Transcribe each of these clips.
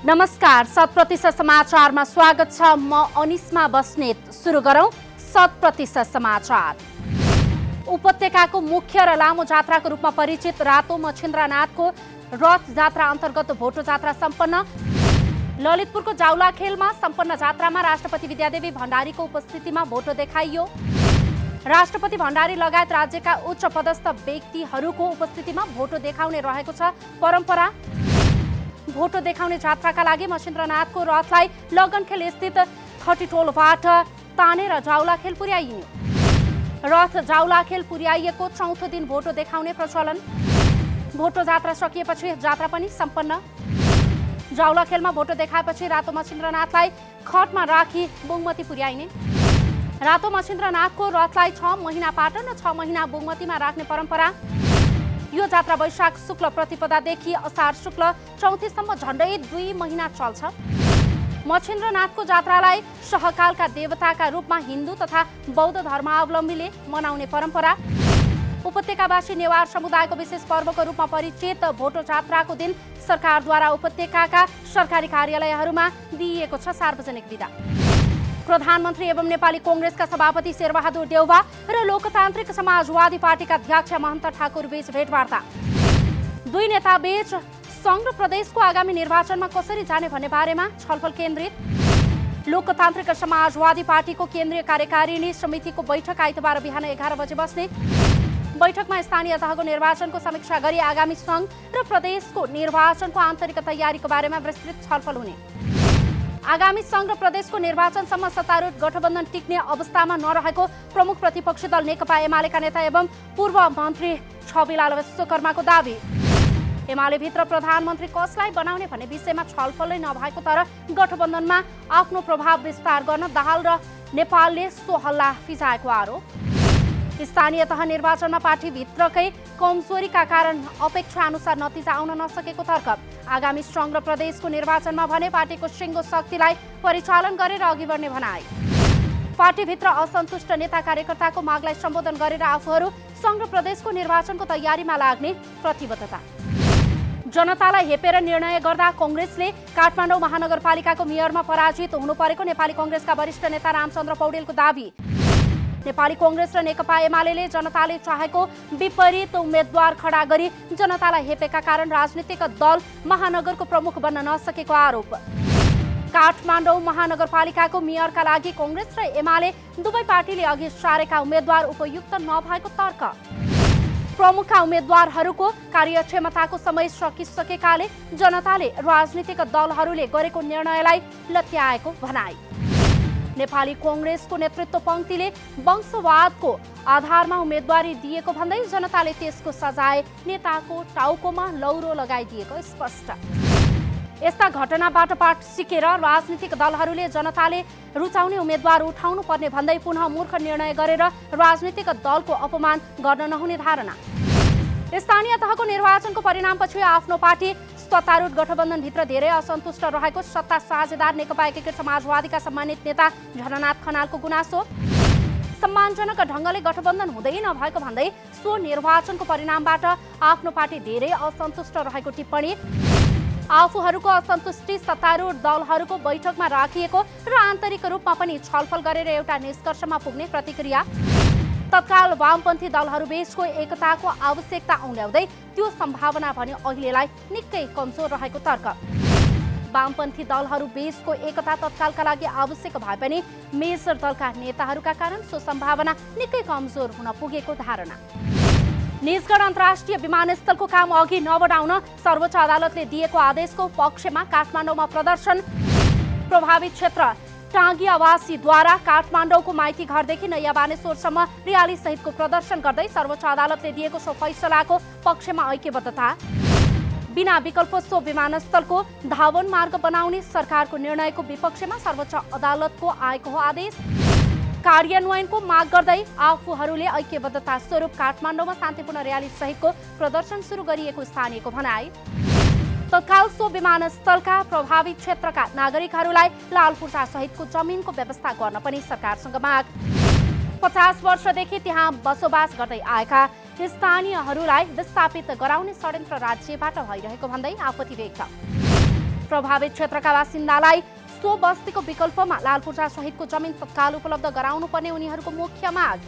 नमस्कार, 100% समाचारमा स्वागत छ। म अनिस्मा बस्नेत। सुरु गरौं 100% समाचार। उपत्यकाको मुख्य र लामो जात्राको रूपमा परिचित रातो मछिन्द्रनाथको रथ जात्रा अन्तर्गत भोटो जात्रा सम्पन्न। ललितपुरको जाउलाखेलमा सम्पन्न जात्रामा राष्ट्रपति विद्यादेवी भण्डारीको उपस्थितिमा भोटो देखाइयो। राष्ट्रपति भण्डारी लगायत राज्यका उच्च पदस्थ व्यक्तिहरूको उपस्थितिमा भोटो देखाउने रहेको छ परम्परा। भोटो देखाउने जात्राका लागि मछिन्द्रनाथको रथलाई लगनखेल स्थित खटिटोलबाट तानेर जाउलाखेल पुर्याइयो। रथ जाउलाखेल पुर्याइएको चौथो दिन भोटो देखाउने प्रचलन। भोटो जात्रा सकिएपछि जात्रा पनि सम्पन्न। जाउलाखेलमा भोटो देखाएपछि रातो मछिन्द्रनाथलाई खटमा राखी बुङमती पुर्याइने। रातो मछिन्द्रनाथको रथलाई 6 महिना पाटन र 6 महिना बुङमतीमा राख्ने परम्परा। यो जात्रा वैशाख शुक्ल प्रतिपदादेखि असार शुक्ल चौथीसम्म झण्डै 2 महिना चल्छ। मछिन्द्रनाथको जात्रालाई सहकालका देवताका रूपमा हिन्दू तथा बौद्ध धर्मावलम्बीले मनाउने परम्परा। उपत्यकावासी नेवार समुदायको विशेष पर्वको रूपमा परिचित भोटो जात्राको दिन सरकारद्वारा उपत्यकाका सरकारी कार्यालयहरूमा दिइएको छ सार्वजनिक बिदा। प्रधानमन्त्री एवं नेपाली कांग्रेसका सभापति शेरबहादुर देउवा र लोकतान्त्रिक समाजवादी पार्टीका अध्यक्ष महन्त ठाकुर बीच भेटवार्ता। दुई नेता बीच संघ र प्रदेशको आगामी निर्वाचनमा कसरी जाने भन्ने बारेमा छलफल केन्द्रित। लोकतान्त्रिक समाजवादी पार्टीको केन्द्रीय कार्यकारिणी समितिको बैठक आइतबार बिहान 11 बजे बस्ने। बैठकमा स्थानीय तहको निर्वाचनको समीक्षा गरी आगामी संघ र प्रदेशको निर्वाचनको आन्तरिक तयारीको बारेमा विस्तृत छलफल हुने। आगामी संघ र प्रदेशको निर्वाचनसम्म सत्तारूढ गठबन्धन टिक्ने अवस्थामा नरहेको प्रमुख प्रतिपक्षी दल नेकपा एमालेका नेता एवं पूर्व मन्त्री छविलाल विश्वकर्माको दावी। एमालेभित्र प्रधानमन्त्री कसलाई बनाउने भन्ने विषयमा छलफलै नभएको तर गठबन्धनमा आफ्नो प्रभाव विस्तार गर्न दाहाल र नेपालले सो हल्ला फिजाएको आरोप। स्थानीय तह निर्वाचनमा पार्टीभित्रकै कमजोरीका कारण अपेक्षा अनुसार नतिजा आउन नसकेको तर्क। आगामी संघ र प्रदेशको निर्वाचनमा भने पार्टीको सिङ्गो शक्तिलाई परिचालन गरेर अघि बढ्ने भनाई। पार्टीभित्र असन्तुष्ट नेता कार्यकर्ताको मागलाई सम्बोधन गरेर आफूहरू संघ र प्रदेशको निर्वाचनको तयारीमा लाग्ने प्रतिबद्धता। जनतालाई हेपेर निर्णय गर्दा कांग्रेसले काठमाडौँ महानगरपालिकाको मेयरमा पराजित हुनु परेको नेपाली कांग्रेसका वरिष्ठ नेता रामचन्द्र पौडेलको दावी। नेपाली कांग्रेस र नेकपा एमालेले जनताले चाहेको विपरीत उम्मेद्वार खडा गरी जनतालाई हेपेका कारण राजनीतिक दल महानगरको प्रमुख बन्न नसकेको आरोप। काठमाडौँ महानगरपालिकाको मेयरका लागि कांग्रेस र एमाले दुवै पार्टीले अघि सारेका उम्मेद्वार उपयुक्त नभएको तर्क। प्रमुखका उम्मेद्वारहरूको कार्यक्षमताको समय सकिसकेकाले जनताले राजनीतिक दलहरूले गरेको निर्णयलाई लत्याएको भनाई। नेपाली कांग्रेसको नेतृत्व पंक्तिले वंशवादको आधारमा उम्मेदवारी दिएको भन्दै जनताले त्यसको सजाय नेताको टाउकोमा लौरो लगाइदिएको स्पष्ट। यस्ता घटनाबाट पाठ सिकेर राजनीतिक दलहरूले जनताले रुचाउने उम्मेद्वार उठाउनु पर्ने भन्दै पुनः मूर्ख निर्णय गरेर राजनीतिक दलको अपमान गर्न नहुने धारणा। स्थानीय तहको निर्वाचनको परिणामपछि आफ्नो पार्टी सत्तारूढ गठबन्धनभित्र धेरै असन्तुष्ट रहेको सत्ता साझेदार नेकपा एकीकृत समाजवादीका सम्मानित नेता झलनाथ खनालको गुनासो। सम्मानजनक ढङ्गले गठबन्धन हुँदै नभएको भन्दै सो निर्वाचनको परिणामबाट आफ्नो पार्टी धेरै असन्तुष्ट रहेको टिप्पणी। आफूहरूको असन्तुष्टि सत्तारूढ दलहरूको बैठकमा राखिएको र आन्तरिक रूपमा पनि छलफल गरेर एउटा निष्कर्षमा पुग्ने प्रतिक्रिया। तत्काल वामपन्थी दलहरू बीचको एकताको आवश्यकता औल्याउँदै त्यो सम्भावना भने अहिलेलाई निकै कमजोर रहेको तर्क। वामपन्थी दलहरू बीचको एकता तत्कालका लागि आवश्यक भए पनि मेजर दलका नेताहरूका कारण सो सम्भावना निकै कमजोर हुन पुगेको धारणा। निजगढ अन्तर्राष्ट्रिय विमानस्थलको काम अघि नबढाउन सर्वोच्च अदालतले दिएको आदेशको पक्षमा काठमाडौँमा प्रदर्शन। प्रभावित क्षेत्र टाँगी आवासीद्वारा काठमाडौँको माइती घरदेखि नयाँ बानेश्वरसम्म रियाली सहितको प्रदर्शन गर्दै सर्वोच्च अदालतले दिएको सो फैसलाको पक्षमा ऐक्यबद्धता। बिना विकल्प सो विमानस्थलको धावन मार्ग बनाउने सरकारको निर्णयको विपक्षमा सर्वोच्च अदालतको आएको हो आदेश। कार्यान्वयनको माग गर्दै आफूहरूले ऐक्यबद्धता स्वरूप काठमाडौँमा शान्तिपूर्ण रियाली सहितको प्रदर्शन सुरु गरिएको स्थानीयको भनाई। तत्काल सो विमानस्थलका प्रभावित क्षेत्रका नागरिकहरूलाई लाल पूर्जा सहितको जमिनको व्यवस्था गर्न पनि सरकारसँग माग। 50 वर्षदेखि त्यहाँ बसोबास गर्दै आएका स्थानीयहरूलाई विस्थापित गराउने षड्यन्त्र राज्यबाट भइरहेको भन्दै आपत्ति व्यक्त। प्रभावित क्षेत्रका बासिन्दालाई सो बस्तीको विकल्पमा लालपूर्जा सहितको जमिन तत्काल उपलब्ध गराउनुपर्ने उनीहरूको मुख्य माग।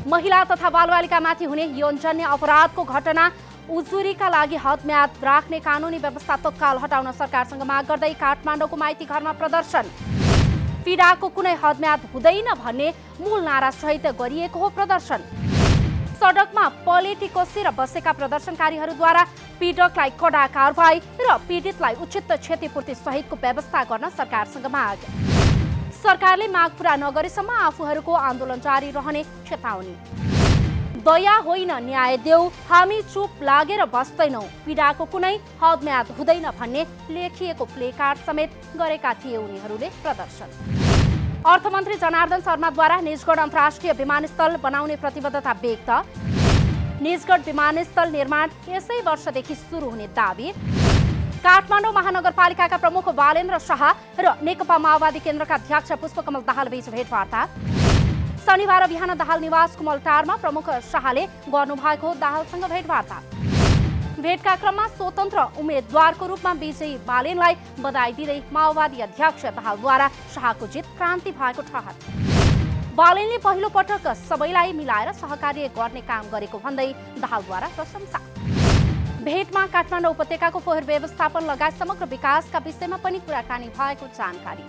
महिला तथा बालबालिकामाथि हुने यौनजन्य अपराधको घटना उजुरीका लागि हदम्याद राख्ने कानुनी व्यवस्था तत्काल हटाउन सरकारसँग माग गर्दै काठमाडौँको माइती घरमा प्रदर्शन। पीडाको कुनै हदम्याद हुँदैन भन्ने मूल नारासहित गरिएको हो प्रदर्शन। सडकमा पलेटी कसेर बसेका प्रदर्शनकारीहरूद्वारा पीडकलाई कडा कारबाही र पीडितलाई उचित क्षतिपूर्ति सहितको व्यवस्था गर्न सरकारसँग माग। सरकारले माग पूरा नगरेसम्म आफूहरूको आन्दोलन जारी रहने चेतावनी। दया होइन न्याय देऊ, हामी चुप लागेर बस्दैनौं, पीडाको कुनै हदम्याद हुँदैन भन्ने लेखिएको प्लेकार्ड समेत गरेका थिए उनीहरूले प्रदर्शन। अर्थमन्त्री जनार्दन शर्माद्वारा निजगढ अन्तर्राष्ट्रिय विमानस्थल बनाउने प्रतिबद्धता व्यक्त। निजगढ विमानस्थल निर्माण यसै वर्षदेखि सुरु हुने दावी। काठमाडौँ महानगरपालिकाका प्रमुख बालेन्द्र शाह र नेकपा माओवादी केन्द्रका अध्यक्ष पुष्पकमल दाहाल बीच भेटवार्ता। शनिबार बिहान दाहाल निवास कुमलटारमा प्रमुख शाहले गर्नुभएको दाहालसँग भेटवार्ता। भेटका क्रममा स्वतन्त्र उम्मेद्वारको रूपमा विजयी बालेनलाई बधाई दिँदै माओवादी अध्यक्ष दाहालद्वारा शाहको जित क्रान्ति भएको ठहर। बालेनले पहिलो पटक सबैलाई मिलाएर सहकार्य गर्ने काम गरेको भन्दै दाहालद्वारा प्रशंसा। भेटमा काठमाडौँ उपत्यकाको फोहोर व्यवस्थापन लगायत समग्र विकासका विषयमा पनि कुराकानी भएको जानकारी।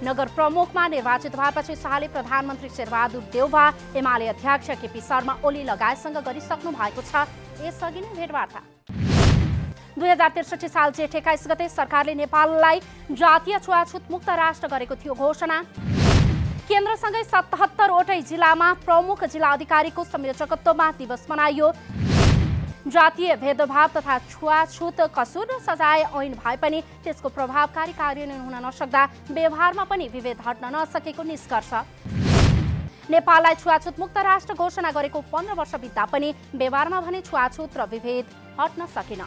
नगर प्रमुखमा निर्वाचित भएपछि शाहले प्रधानमन्त्री शेरबहादुर देउवा, एमाले अध्यक्ष केपी शर्मा ओली लगायतसँग गरिसक्नु भएको छ। यसअघि नै भेटवार्ता। 2063 साल जेठ 21 गते सरकारले नेपाललाई जातीय छुवाछुत मुक्त राष्ट्र गरेको थियो घोषणा। केन्द्रसँगै 77 वटै जिल्लामा प्रमुख जिल्ला अधिकारीको संयोजकत्वमा दिवस मनाइयो। जातीय भेदभाव तथा छुवाछुत कसुर र सजाय ऐन भए पनि त्यसको प्रभावकारी कार्यान्वयन हुन नसक्दा व्यवहारमा पनि विभेद हट्न नसकेको निष्कर्ष। नेपाललाई छुवाछुत मुक्त राष्ट्र घोषणा गरेको 15 वर्ष बित्दा पनि व्यवहारमा भने छुवाछुत र विभेद हट्न सकेन।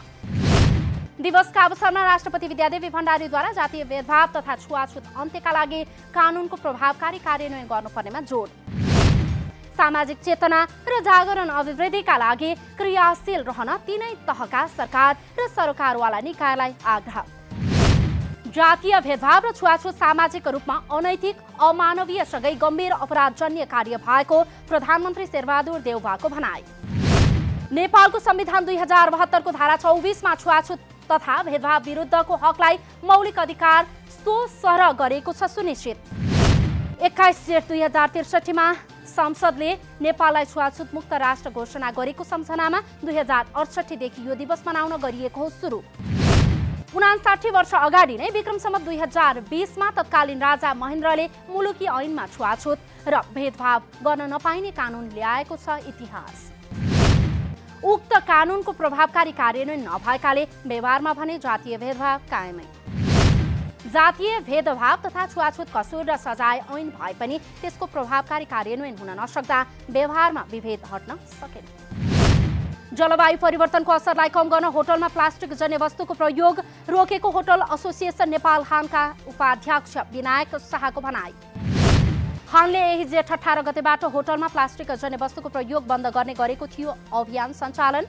दिवसका अवसरमा राष्ट्रपति विद्यादेवी भण्डारीद्वारा जातीय भेदभाव तथा छुवाछुत अन्त्यका लागि कानुनको प्रभावकारी कार्यान्वयन गर्नुपर्नेमा जोड। सामाजिक चेतना र जागरण अभिवृद्धिका लागि क्रियाशील रहन तीनै तहका सरकार र सरकारवाला निकायलाई आग्रह। जातीय भेदभाव र छुवाछुत सामाजिक रूपमा अनैतिक, अमानवीयसँगै गम्भीर अपराधजन्य कार्य भएको प्रधानमन्त्री शेरबहादुर देउवाको भनाई। नेपालको संविधान 2072 को धारा 24 मा छुवाछुत तथा भेदभाव विरुद्धको हकलाई मौलिक अधिकार सरह गरेको छ सुनिश्चित। 21 जेठ 2063 मा संसदले नेपाललाई छुवाछुत मुक्त राष्ट्र घोषणा गरेको सम्झनामा 2068 देखि यो दिवस मनाउन गरिएको हो सुरु। 59 वर्ष अगाडि नै विक्रम सम्वत 2020 मा तत्कालीन राजा महेन्द्रले मुलुकी ऐनमा छुवाछुत र भेदभाव गर्न नपाइने कानुन ल्याएको छ इतिहास। उक्त कानुनको प्रभावकारी कार्यान्वयन नभएकाले व्यवहारमा भने जातीय भेदभाव कायमै। जातीय भेदभाव तथा छुवाछुत कसुर र सजाय ऐन भए पनि त्यसको प्रभावकारी कार्यान्वयन हुन नसक्दा व्यवहारमा विभेद हट्न सकेन। जलवायु परिवर्तनको असरलाई कम गर्न होटलमा प्लास्टिक जन्य वस्तुको प्रयोग रोकेको होटल एसोसिएसन नेपाल हानका उपाध्यक्ष विनायक शाहको भनाई। हानले यही जेठ 18 गतेबाट होटलमा प्लास्टिक जन्य वस्तुको प्रयोग बन्द गर्ने गरेको थियो अभियान सञ्चालन।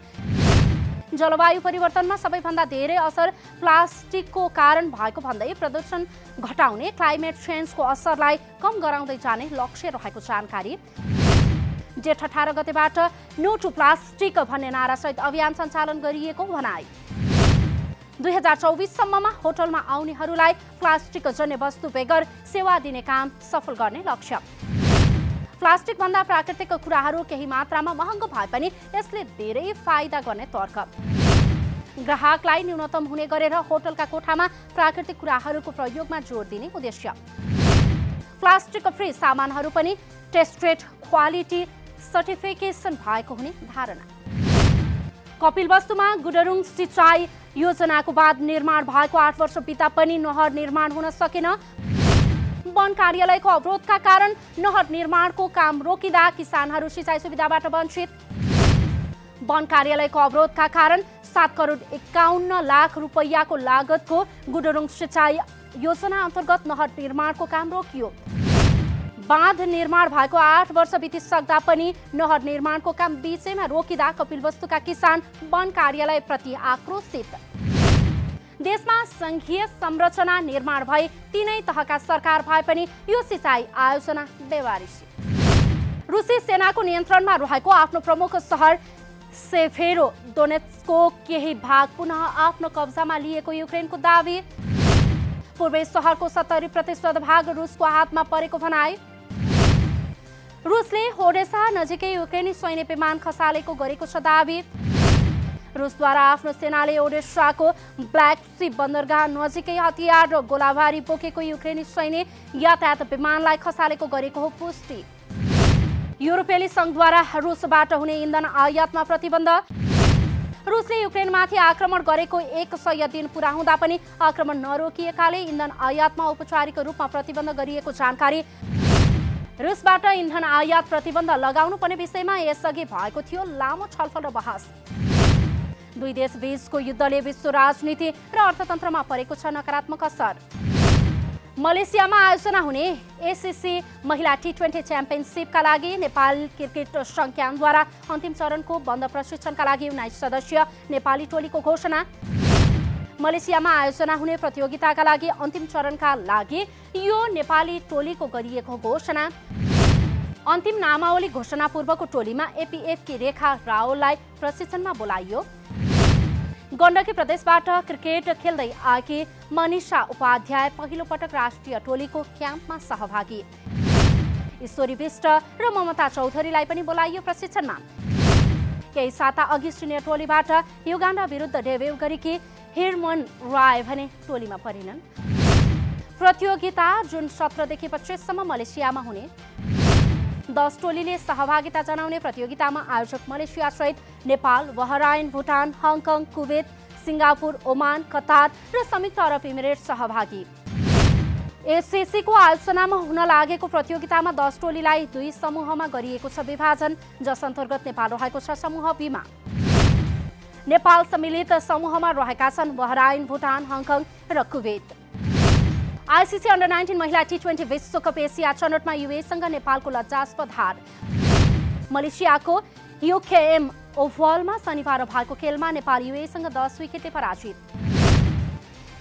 जलवायु परिवर्तनमा सबैभन्दा धेरै असर प्लास्टिकको कारण भएको भन्दै प्रदूषण घटाउने क्लाइमेट चेन्जको असरलाई कम गराउँदै जाने लक्ष्य रहेको जानकारी। जेठ 18 गतेबाट नो टु प्लास्टिक भन्ने नारासहित अभियान सञ्चालन गरिएको भनाई। 2024 सम्ममा होटलमा आउनेहरूलाई प्लास्टिक जन्य वस्तु बेगर सेवा दिने काम सफल गर्ने लक्ष्य। प्लास्टिक भन्दा प्राकृतिक कुराहरू केही मात्रामा महँगो भए पनि यसले धेरै फाइदा गर्ने तर्क। ग्राहकलाई न्यूनतम हुने गरेर होटलका कोठामा प्राकृतिक कुराहरूको प्रयोगमा जोड दिने उद्देश्य। प्लास्टिक फ्री सामानहरू पनि टेस्टेड क्वालिटी सर्टिफिकेसन भएको हुने धारणा। कपिलवस्तुमा गुडरुङ सिँचाइ योजनाको बाद निर्माण भएको 8 वर्ष बिता पनि नहर निर्माण हुन सकेन। वन कार्यालयको अवरोधका कारण नहर निर्माणको काम रोकिँदा किसानहरू सिँचाइ सुविधाबाट वञ्चित। वन कार्यालयको अवरोधका कारण 7 करोड 51 लाख रुपैयाँको लागतको गुडरुङ सिँचाइ योजना अन्तर्गत नहर निर्माणको काम रोकियो। बाँध निर्माण भएको 8 वर्ष बितिसक्दा पनि नहर निर्माणको काम बीचैमा रोकिँदा कपिलवस्तुका किसान वन कार्यालय प्रति आक्रोशित। देशमा संघीय संरचना निर्माण भए तीनै तहका सरकार भए पनि यो सिँचाइ आयोजना बेवारिसी। रुसी सेनाको नियन्त्रणमा रहेको आफ्नो प्रमुख सहर सेभेरोडोनेट्स्कको केही भाग पुनः आफ्नो कब्जामा लिएको युक्रेनको दावी। पूर्वी सहरको 70% भाग रुसको हातमा परेको भनाई। रुसले ओडेसा नजिकै युक्रेनी सैन्य विमान खसालेको गरेको छ दावी। रुसद्वारा आफ्नो सेनाले ओडेसाको ब्ल्याक सी बन्दरगाह नजिकै हतियार र गोलाबारी बोकेको युक्रेनी सैन्य यातायात विमानलाई खसालेको गरेको हो पुष्टि। युरोपेली संघद्वारा रुसबाट हुने इन्धन आयातमा प्रतिबन्ध। रुसले युक्रेनमाथि आक्रमण गरेको 100 दिन पूरा हुँदा पनि आक्रमण नरोकिएकाले इन्धन आयातमा औपचारिक रूपमा प्रतिबन्ध गरिएको जानकारी। रुसबाट इन्धन आयात प्रतिबन्ध लगाउनु पर्ने विषयमा यसअघि भएको थियो लामो छलफल र बहस। दुई देश बीचको युद्धले विश्व राजनीति र अर्थतन्त्रमा परेको छ नकारात्मक असर। मलेसियामा आयोजना हुने एसीसी महिला टी20 च्याम्पियनसिपका लागि नेपाल क्रिकेट संघद्वारा अन्तिम चरणको बन्द प्रशिक्षणका लागि 19 सदस्यीय नेपाली टोलीको घोषणा। मलेसियामा आयोजना हुने प्रतियोगिताका लागि अन्तिम चरणका लागि यो नेपाली टोलीको गरिएको घोषणा। अन्तिम नामावली घोषणा पूर्वको टोलीमा एपीएफकी रेखा रावललाई प्रशिक्षणमा बोलाइयो। गण्डकी प्रदेशबाट क्रिकेट खेल्दै आएकी मनिषा उपाध्याय पहिलो पटक राष्ट्रिय टोलीको क्याम्पमा सहभागी। ईश्वरी विष्ट र ममता चौधरीलाई पनि बोलाइयो प्रशिक्षणमा। केही साता अघि सिनियर टोलीबाट युगान्डा विरुद्ध डेब्यू गरेकी हिरमन राय भने टोलीमा परिणन। प्रतियोगिता जुन 17देखि 25 सम्म मलेसियामा हुने। 10 टोलीले सहभागिता जनाउने प्रतियोगितामा आयोजक मलेसिया सहित Nepal, Bahrain, Bhutan, Hong Kong, Kuwait, Singapore, Oman, Qatar र संयुक्त अरब इमिरेट सहभागी। एसीसीको आयोजनामा हुन लागेको प्रतियोगितामा 10 टोलीलाई 2 समूहमा गरिएको छ विभाजन, जस अन्तर्गत नेपाल रहेको छ समूह बीमा। नेपाल सम्मिलित समूहमा रहेका छन् बहराइन, भुटान, हङकङ र कुवेत। आईसीसी अन्डर 19 महिला टी20 विश्वकप एसिया छनौटमा युएसँग नेपालको लज्जास्पद हार। मलेसियाको यूकेएम ओभलमा शनिबार भएको खेलमा नेपाल युएसँग 10 विकेटले पराजित।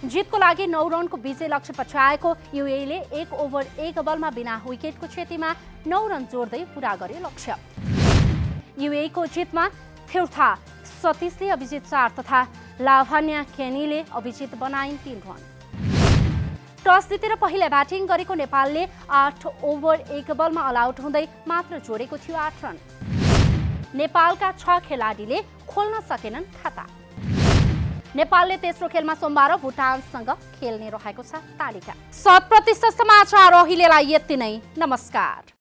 जितको लागि 9 रनको विजय लक्ष्य पछ्याएको युएले 1 ओभर 1 बलमा बिना विकेटको क्षतिमा 9 रन जोड्दै पूरा गरे लक्ष्य। युएको जितमा थिर्था सतीशले अभिजित 4 तथा लाभान्या केनीले अभिजित बनाइन् 3 रन। टस जितेर पहिला ब्याटिङ गरेको नेपालले 8 ओभर 1 बलमा अलआउट हुँदै मात्र जोडेको थियो 8 रन। नेपालका 6 खेलाडीले खोल्न सकेनन् खाता। नेपालले तेस्रो खेलमा सोमबार भुटानसँग खेल्ने रहेको छ तालिका। 100% समाचार अहिलेलाई यति नै। नमस्कार।